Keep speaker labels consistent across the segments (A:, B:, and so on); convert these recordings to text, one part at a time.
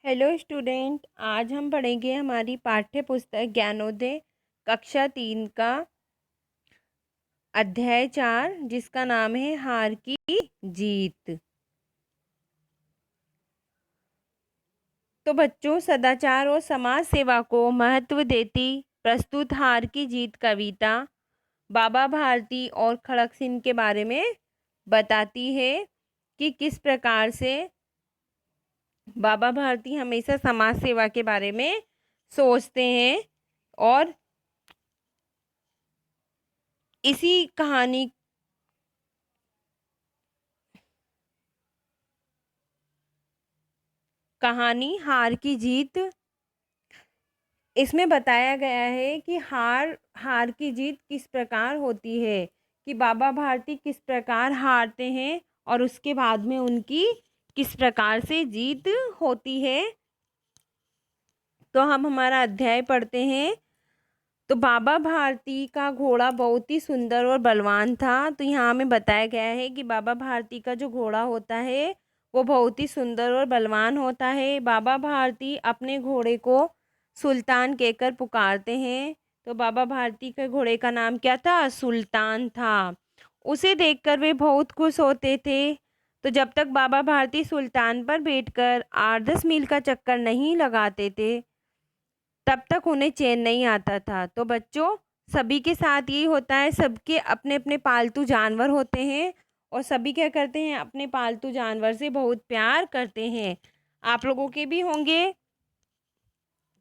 A: Hello student, आज हम पढ़ेंगे हमारी पाठ्य पुस्तक ज्ञानोदय कक्षा 3 का अध्याय 4, जिसका नाम है हार की जीत। तो बच्चों, सदाचार और समाज सेवा को महत्व देती प्रस्तुत हार की जीत कविता बाबा भारती और खड़क सिंह के बारे में बताती है कि किस प्रकार से बाबा भारती हमेशा समाज सेवा के बारे में सोचते हैं। और इसी कहानी हार की जीत, इसमें बताया गया है कि हार हार की जीत किस प्रकार होती है, कि बाबा भारती किस प्रकार हारते हैं और उसके बाद में उनकी किस प्रकार से जीत होती है। तो हम हमारा अध्याय पढ़ते हैं। तो बाबा भारती का घोड़ा बहुत ही सुंदर और बलवान था। तो यहाँ हमें बताया गया है कि बाबा भारती का जो घोड़ा होता है वो बहुत ही सुंदर और बलवान होता है। बाबा भारती अपने घोड़े को सुल्तान कहकर पुकारते हैं। तो बाबा भारती के घोड़े का नाम क्या था? सुल्तान था। उसे देखकर वे बहुत खुश होते थे। तो जब तक बाबा भारती सुल्तान पर बैठकर 8-10 मील का चक्कर नहीं लगाते थे, तब तक उन्हें चैन नहीं आता था। तो बच्चों, सभी के साथ यही होता है। सबके अपने अपने पालतू जानवर होते हैं और सभी क्या करते हैं, अपने पालतू जानवर से बहुत प्यार करते हैं। आप लोगों के भी होंगे।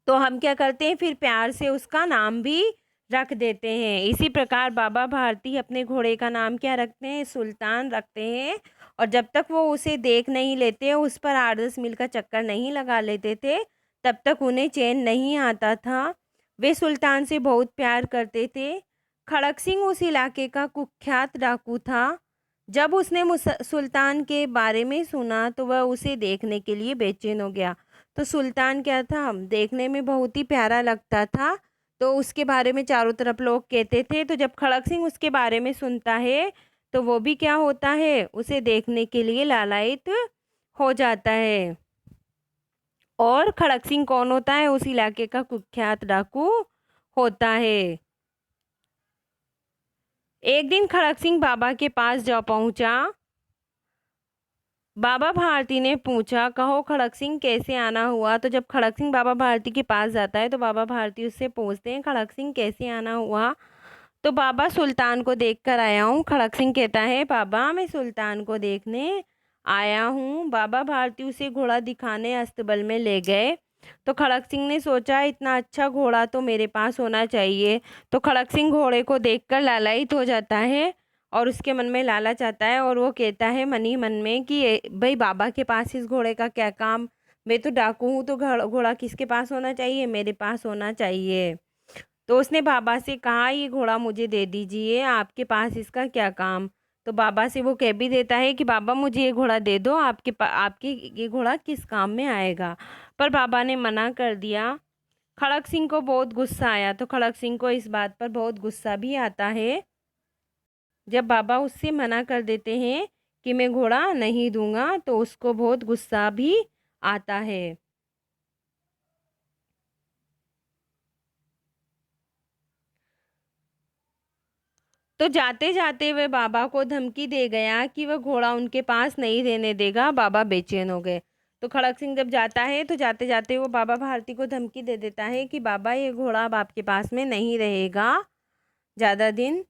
A: तो हम क्या करते हैं, फिर प्यार से उसका नाम भी रख देते हैं। इसी प्रकार बाबा भारती अपने घोड़े का नाम क्या रखते हैं? सुल्तान रखते हैं। और जब तक वो उसे देख नहीं लेते, उस पर 8-10 मील का चक्कर नहीं लगा लेते थे, तब तक उन्हें चैन नहीं आता था। वे सुल्तान से बहुत प्यार करते थे। खड़क सिंह उस इलाके का कुख्यात डाकू था। जब उसने सुल्तान के बारे में सुना तो वह उसे देखने के लिए बेचैन हो गया। तो सुल्तान क्या था? देखने में बहुत ही प्यारा लगता था। तो उसके बारे में चारों तरफ लोग कहते थे। तो जब खड़क सिंह उसके बारे में सुनता है तो वो भी क्या होता है, उसे देखने के लिए लालायित हो जाता है। और खड़क सिंह कौन होता है? उस इलाके का कुख्यात डाकू होता है। एक दिन खड़क सिंह बाबा के पास जा पहुंचा। बाबा भारती ने पूछा, कहो खड़क सिंह, कैसे आना हुआ? तो जब खड़क सिंह बाबा भारती के पास जाता है तो बाबा भारती उससे पूछते हैं, खड़क सिंह कैसे आना हुआ? तो बाबा, सुल्तान को देखकर आया हूँ। खड़क सिंह कहता है, बाबा मैं सुल्तान को देखने आया हूँ। बाबा भारती उसे घोड़ा दिखाने अस्तबल में ले गए। तो खड़क सिंह ने सोचा, इतना अच्छा घोड़ा तो मेरे पास होना चाहिए। तो खड़क सिंह घोड़े को देखकर लालायित हो जाता है और उसके मन में लालच आता है और वो कहता है मन ही मन में कि भाई बाबा के पास इस घोड़े का क्या काम? मैं तो डाकू हूँ, तो घोड़ा किसके पास होना चाहिए? मेरे पास होना चाहिए। तो उसने बाबा से कहा, ये घोड़ा मुझे दे दीजिए, आपके पास इसका क्या काम? तो बाबा से वो कह भी देता है कि बाबा मुझे ये घोड़ा दे दो, आपके ये घोड़ा किस काम में आएगा? पर बाबा ने मना कर दिया। खड़क सिंह को बहुत गुस्सा आया। तो खड़क सिंह को इस बात पर बहुत गुस्सा भी आता है जब बाबा उससे मना कर देते हैं कि मैं घोड़ा नहीं दूंगा। तो उसको बहुत गुस्सा भी आता है। तो जाते जाते वह बाबा को धमकी दे गया कि वह घोड़ा उनके पास नहीं रहने देगा। बाबा बेचैन हो गए। तो खड़क सिंह जब जाता है तो जाते जाते वो बाबा भारती को धमकी दे देता है कि बाबा, ये घोड़ा अब आपके पास में नहीं रहेगा ज़्यादा दिन।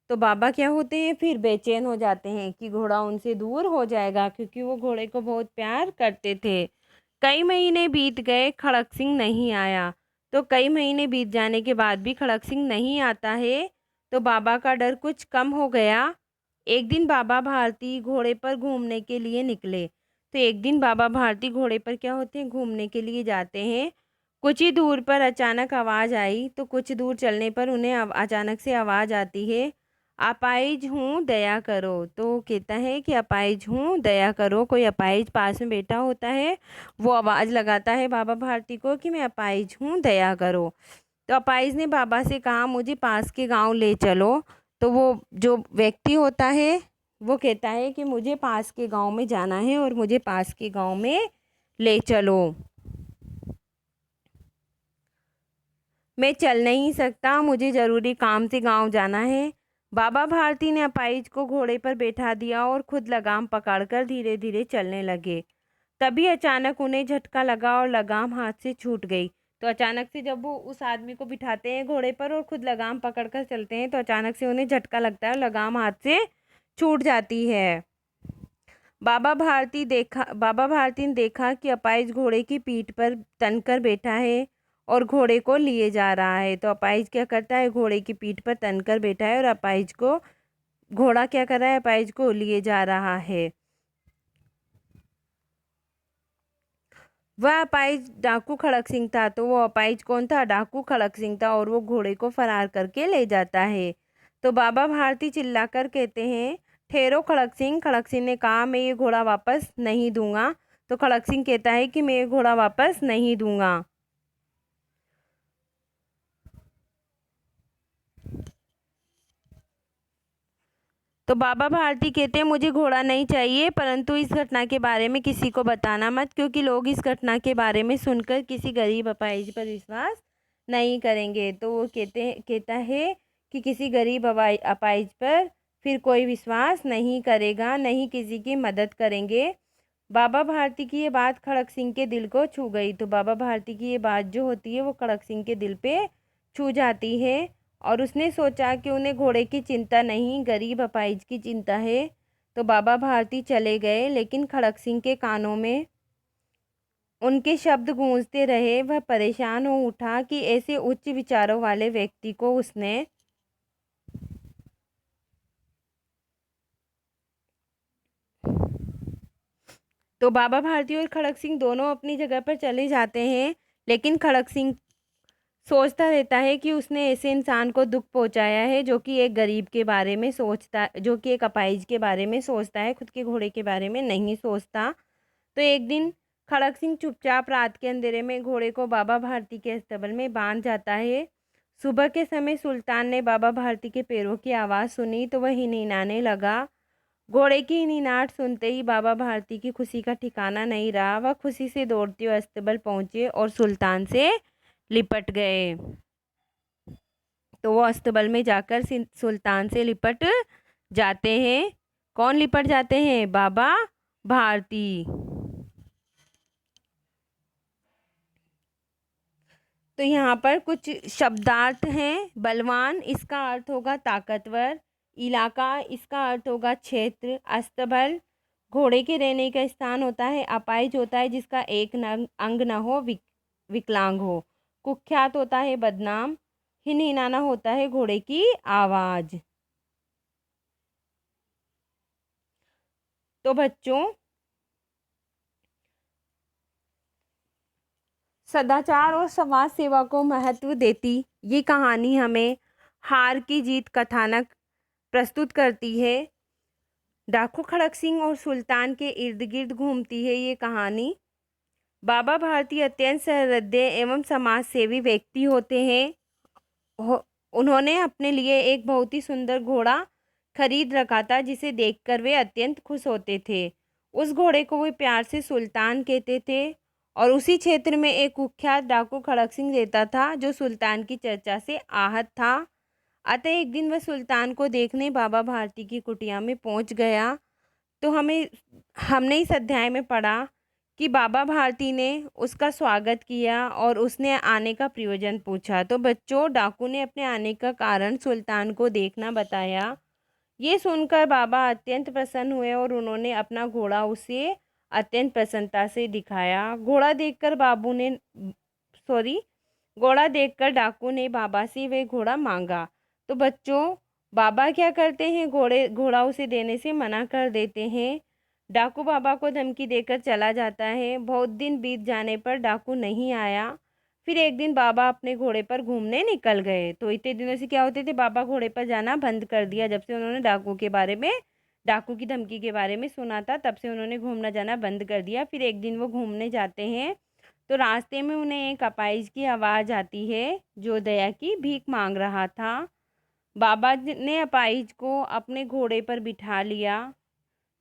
A: तो बाबा क्या होते हैं, फिर बेचैन हो जाते हैं कि घोड़ा उनसे दूर हो जाएगा, क्योंकि वो घोड़े को बहुत प्यार करते थे। कई महीने बीत गए, खड़क सिंह नहीं आया। तो कई महीने बीत जाने के बाद भी खड़क सिंह नहीं आता है। तो बाबा का डर कुछ कम हो गया। एक दिन बाबा भारती घोड़े पर घूमने के लिए निकले। तो एक दिन बाबा भारती घोड़े पर क्या होते हैं, घूमने के लिए जाते हैं। कुछ ही दूर पर अचानक आवाज़ आई। तो कुछ दूर चलने पर उन्हें अचानक से आवाज़ आती है, अपाहिज हूँ दया करो। तो कहता है कि अपाहिज हूँ दया करो। कोई अपाहिज पास में बैठा होता है, वो आवाज़ लगाता है बाबा भारती को कि मैं अपाहिज हूँ दया करो। तो अपाहिज ने बाबा से कहा, मुझे पास के गांव ले चलो। तो वो जो व्यक्ति होता है वो कहता है कि मुझे पास के गांव में जाना है और मुझे पास के गांव में ले चलो। मैं चल नहीं सकता, मुझे ज़रूरी काम से गांव जाना है। बाबा भारती ने अपाइज को घोड़े पर बैठा दिया और खुद लगाम पकड़कर धीरे धीरे चलने लगे। तभी अचानक उन्हें झटका लगा और लगाम हाथ से छूट गई। तो अचानक से जब वो उस आदमी को बिठाते हैं घोड़े पर और खुद लगाम पकड़कर चलते हैं तो अचानक से उन्हें झटका लगता है और लगाम हाथ से छूट जाती है। बाबा भारती ने देखा कि अपाइज घोड़े की पीठ पर तनकर बैठा है और घोड़े को लिए जा रहा है। तो अपाइज क्या करता है, घोड़े की पीठ पर तनकर बैठा है और अपाइज को घोड़ा क्या कर रहा है, अपाइज को लिए जा रहा है। वह अपाइज डाकू खड़क सिंह था। तो वो अपाइज कौन था, डाकू खड़क सिंह था और वो घोड़े को फरार करके ले जाता है। तो बाबा भारती चिल्लाकर कहते हैं, ठहरो खड़क सिंह। खड़क सिंह ने कहा, मैं ये घोड़ा वापस नहीं दूंगा। तो खड़क सिंह कहता है कि मैं ये घोड़ा वापस नहीं दूंगा। तो बाबा भारती कहते हैं, मुझे घोड़ा नहीं चाहिए, परंतु इस घटना के बारे में किसी को बताना मत, क्योंकि लोग इस घटना के बारे में सुनकर किसी गरीब अपाहिज पर विश्वास नहीं करेंगे। तो वो कहता है कि किसी गरीब अपाहिज पर फिर कोई विश्वास नहीं करेगा, नहीं किसी की मदद करेंगे। बाबा भारती की ये बात खड़क सिंह के दिल को छू गई। तो बाबा भारती की ये बात जो होती है वो खड़क सिंह के दिल पे छू जाती है और उसने सोचा कि उन्हें घोड़े की चिंता नहीं, गरीब अपाहिज की चिंता है। तो बाबा भारती चले गए, लेकिन खड़क सिंह के कानों में उनके शब्द गूंजते रहे। वह परेशान हो उठा कि ऐसे उच्च विचारों वाले व्यक्ति को उसने तो बाबा भारती और खड़क सिंह दोनों अपनी जगह पर चले जाते हैं, लेकिन खड़क सिंह सोचता रहता है कि उसने ऐसे इंसान को दुख पहुंचाया है जो कि एक गरीब के बारे में सोचता, जो कि एक अपाहिज के बारे में सोचता है, खुद के घोड़े के बारे में नहीं सोचता। तो एक दिन खड़क सिंह चुपचाप रात के अंधेरे में घोड़े को बाबा भारती के अस्तबल में बांध जाता है। सुबह के समय सुल्तान ने बाबा भारती के पैरों की आवाज़ सुनी तो वह हिनहिनाने लगा। घोड़े की हिनहिनाहट सुनते ही बाबा भारती की खुशी का ठिकाना नहीं रहा। वह खुशी से दौड़ते हुए अस्तबल पहुंचे और सुल्तान से लिपट गए। तो वो अस्तबल में जाकर सुल्तान से लिपट जाते हैं। कौन लिपट जाते हैं, बाबा भारती। तो यहाँ पर कुछ शब्दार्थ हैं। बलवान इसका अर्थ होगा ताकतवर, इलाका इसका अर्थ होगा क्षेत्र, अस्तबल घोड़े के रहने का स्थान होता है, अपाहिज होता है जिसका एक अंग न हो, विकलांग हो, कुख्यात होता है बदनाम, हिनहिनाना होता है घोड़े की आवाज़। तो बच्चों, सदाचार और समाज सेवा को महत्व देती ये कहानी हमें हार की जीत कथानक प्रस्तुत करती है। डाकू खड़क सिंह और सुल्तान के इर्द गिर्द घूमती है ये कहानी। बाबा भारती अत्यंत सहृदय एवं समाज सेवी व्यक्ति होते हैं। उन्होंने अपने लिए एक बहुत ही सुंदर घोड़ा खरीद रखा था जिसे देखकर वे अत्यंत खुश होते थे। उस घोड़े को वे प्यार से सुल्तान कहते थे और उसी क्षेत्र में एक कुख्यात डाकू खड़क सिंह रहता था जो सुल्तान की चर्चा से आहत था। अतः एक दिन वह सुल्तान को देखने बाबा भारती की कुटिया में पहुंच गया। तो हमने इस अध्याय में पढ़ा कि बाबा भारती ने उसका स्वागत किया और उसने आने का प्रयोजन पूछा। तो बच्चों, डाकू ने अपने आने का कारण सुल्तान को देखना बताया। ये सुनकर बाबा अत्यंत प्रसन्न हुए और उन्होंने अपना घोड़ा उसे अत्यंत प्रसन्नता से दिखाया। घोड़ा देखकर डाकू ने बाबा से वह घोड़ा मांगा। तो बच्चों, बाबा क्या करते हैं, घोड़ा उसे देने से मना कर देते हैं। डाकू बाबा को धमकी देकर चला जाता है। बहुत दिन बीत जाने पर डाकू नहीं आया। फिर एक दिन बाबा अपने घोड़े पर घूमने निकल गए। तो इतने दिनों से क्या होते थे, बाबा घोड़े पर जाना बंद कर दिया। जब से उन्होंने डाकू की धमकी के बारे में सुना था, तब से उन्होंने घूमना जाना बंद कर दिया। फिर एक दिन वो घूमने जाते हैं तो रास्ते में उन्हें एक अपाहिज की आवाज़ आती है जो दया की भीख मांग रहा था। बाबा ने अपाहिज को अपने घोड़े पर बिठा लिया।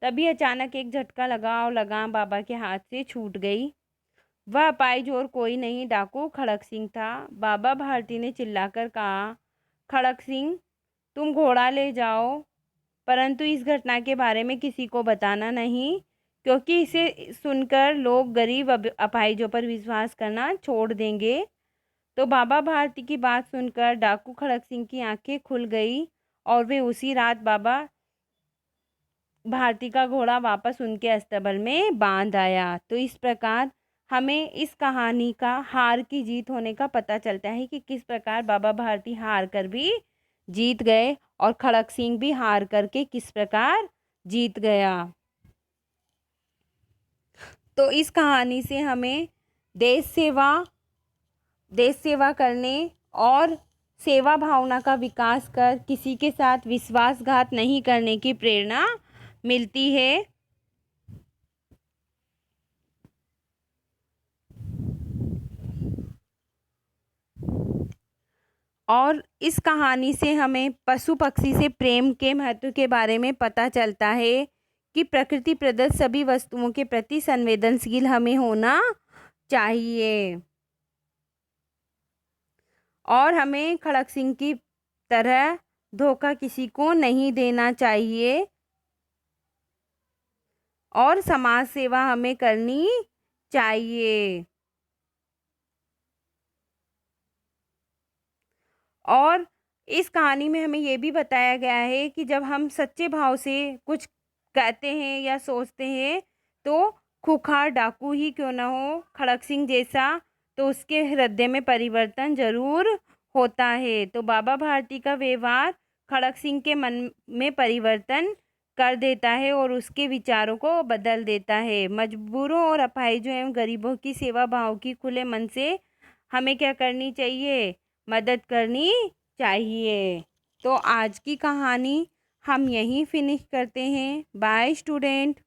A: तभी अचानक एक झटका लगा और लगाम बाबा के हाथ से छूट गई। वह अपाहिज और कोई नहीं, डाकू खड़क सिंह था। बाबा भारती ने चिल्लाकर कहा, खड़क सिंह, तुम घोड़ा ले जाओ, परंतु इस घटना के बारे में किसी को बताना नहीं, क्योंकि इसे सुनकर लोग गरीब अपाहिजों पर विश्वास करना छोड़ देंगे। तो बाबा भारती की बात सुनकर डाकू खड़क सिंह की आंखें खुल गई और वे उसी रात बाबा भारती का घोड़ा वापस उनके अस्तबल में बांध आया। तो इस प्रकार हमें इस कहानी का हार की जीत होने का पता चलता है कि किस प्रकार बाबा भारती हार कर भी जीत गए और खड़क सिंह भी हार करके किस प्रकार जीत गया। तो इस कहानी से हमें देश सेवा करने और सेवा भावना का विकास कर किसी के साथ विश्वासघात नहीं करने की प्रेरणा मिलती है। और इस कहानी से हमें पशु पक्षी से प्रेम के महत्व के बारे में पता चलता है कि प्रकृति प्रदत्त सभी वस्तुओं के प्रति संवेदनशील हमें होना चाहिए और हमें खड़क सिंह की तरह धोखा किसी को नहीं देना चाहिए और समाज सेवा हमें करनी चाहिए। और इस कहानी में हमें ये भी बताया गया है कि जब हम सच्चे भाव से कुछ कहते हैं या सोचते हैं तो खूंखार डाकू ही क्यों ना हो, खड़क सिंह जैसा, तो उसके हृदय में परिवर्तन जरूर होता है। तो बाबा भारती का व्यवहार खड़क सिंह के मन में परिवर्तन कर देता है और उसके विचारों को बदल देता है। मजबूरों और अपाहिजों एवं गरीबों की सेवा भाव की खुले मन से हमें क्या करनी चाहिए, मदद करनी चाहिए। तो आज की कहानी हम यहीं फिनिश करते हैं। Bye student.